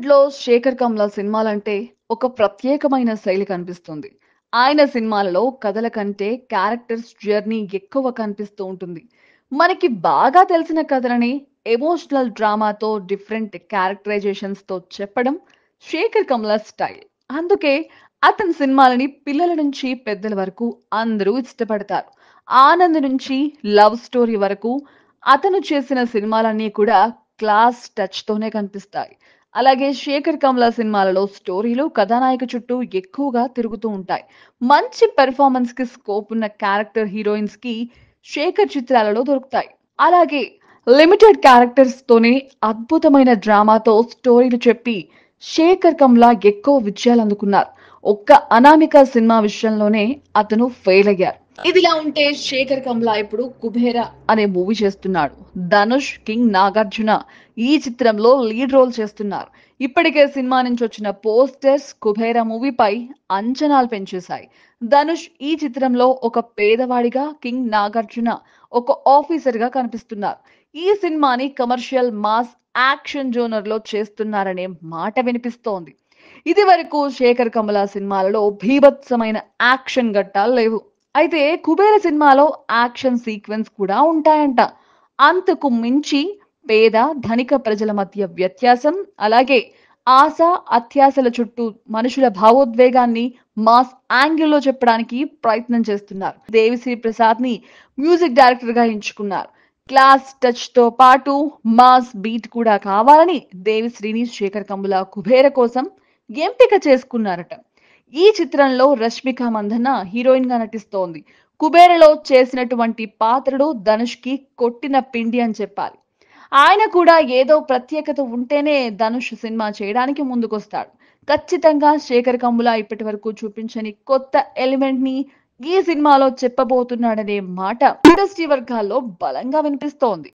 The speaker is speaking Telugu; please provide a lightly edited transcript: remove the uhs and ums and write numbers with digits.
టాలీవుడ్‌లో 'శేఖర్ కమ్ల' సినిమాలంటే ఒక ప్రత్యేకమైన శైలి కనిపిస్తుంది. ఆయన సినిమాలలో కథల కంటే క్యారెక్టర్స్ జర్నీ ఎక్కువ కనిపిస్తూ ఉంటుంది. మనకి బాగా తెలిసిన కథలని ఎమోషనల్ డ్రామాతో డిఫరెంట్ క్యారెక్టరైజేషన్స్‌తో చెప్పడం 'శేఖర్ కమ్ల' స్టైల్. అందుకే అతని సినిమాలని పిల్లల నుంచి పెద్దల వరకు అందరూ ఇష్టపడతారు. 'ఆనంద్' నుంచి 'లవ్ స్టోరీ' వరకు అతను చేసిన సినిమాలన్నీ కూడా క్లాస్ టచ్‌తోనే కనిపిస్తాయి. అలాగే 'శేఖర్ కమ్ల' సినిమాలలో స్టోరీలు కథానాయక చుట్టూ ఎక్కువగా తిరుగుతూ ఉంటాయి. మంచి పెర్ఫార్మన్స్‌కి స్కోప్ ఉన్న క్యారెక్టర్ హీరోయిన్స్‌కి 'శేఖర్' చిత్రాలలో దొరుకుతాయి. అలాగే లిమిటెడ్ క్యారెక్టర్స్‌తోనే అద్భుతమైన డ్రామాతో స్టోరీలు చెప్పి 'శేఖర్ కమ్ల' ఎక్కువ విజయాలందుకున్నారు. ఒక్క 'అనామిక' సినిమా విషయంలోనే అతను ఫెయిల్ అయ్యారు. ఇదిలా ఉంటే 'శేఖర్ కమ్ల' ఇప్పుడు 'కుబేర' అనే మూవీ చేస్తున్నాడు. ధనుష్, కింగ్ నాగార్జున ఈ చిత్రంలో లీడ్ రోల్ చేస్తున్నారు. ఇప్పటికే సినిమా నుంచి వచ్చిన పోస్టర్స్ 'కుబేర' మూవీపై అంచనాలు పెంచేశాయి. ధనుష్ ఈ చిత్రంలో ఒక పేదవాడిగా, కింగ్ నాగార్జున ఒక ఆఫీసర్ గా కనిపిస్తున్నారు. ఈ సినిమాని కమర్షియల్ మాస్ యాక్షన్ జోనర్ లో చేస్తున్నారనే మాట వినిపిస్తోంది. ఇది వరకు 'శేఖర్ కమల' సినిమాలలో భీభత్సమైన యాక్షన్ ఘట్టాలు లేవు. అయితే 'కుబేర' సినిమాలో యాక్షన్ సీక్వెన్స్ కూడా ఉంటాయంట. అంతకు మించి పేద, ధనిక ప్రజల మధ్య వ్యత్యాసం, అలాగే ఆశ, అత్యాశల చుట్టూ మనుషుల భావోద్వేగాన్ని మాస్ యాంగిల్లో చెప్పడానికి ప్రయత్నం చేస్తున్నారు. దేవిశ్రీ ప్రసాద్ ని మ్యూజిక్ డైరెక్టర్ గా ఎంచుకున్నారు. క్లాస్ టచ్ తో పాటు మాస్ బీట్ కూడా కావాలని దేవిశ్రీని 'శేఖర్ కమ్ముల' 'కుబేర' కోసం ఎంపిక చేసుకున్నారట. ఈ చిత్రంలో రష్మిక మందన్న హీరోయిన్ గా నటిస్తోంది. 'కుబేర'లో చేసినటువంటి పాత్రలు ధనుష్ కి కొట్టిన పిండి అని చెప్పాలి. ఆయన కూడా ఏదో ప్రత్యేకత ఉంటేనే ధనుష్ సినిమా చేయడానికి ముందుకొస్తాడు. ఖచ్చితంగా 'శేఖర్ కమ్ముల' ఇప్పటి వరకు చూపించని కొత్త ఎలిమెంట్ ని ఈ సినిమాలో చెప్పబోతున్నాడనే మాట ఇండస్ట్రీ వర్గాల్లో బలంగా వినిపిస్తోంది.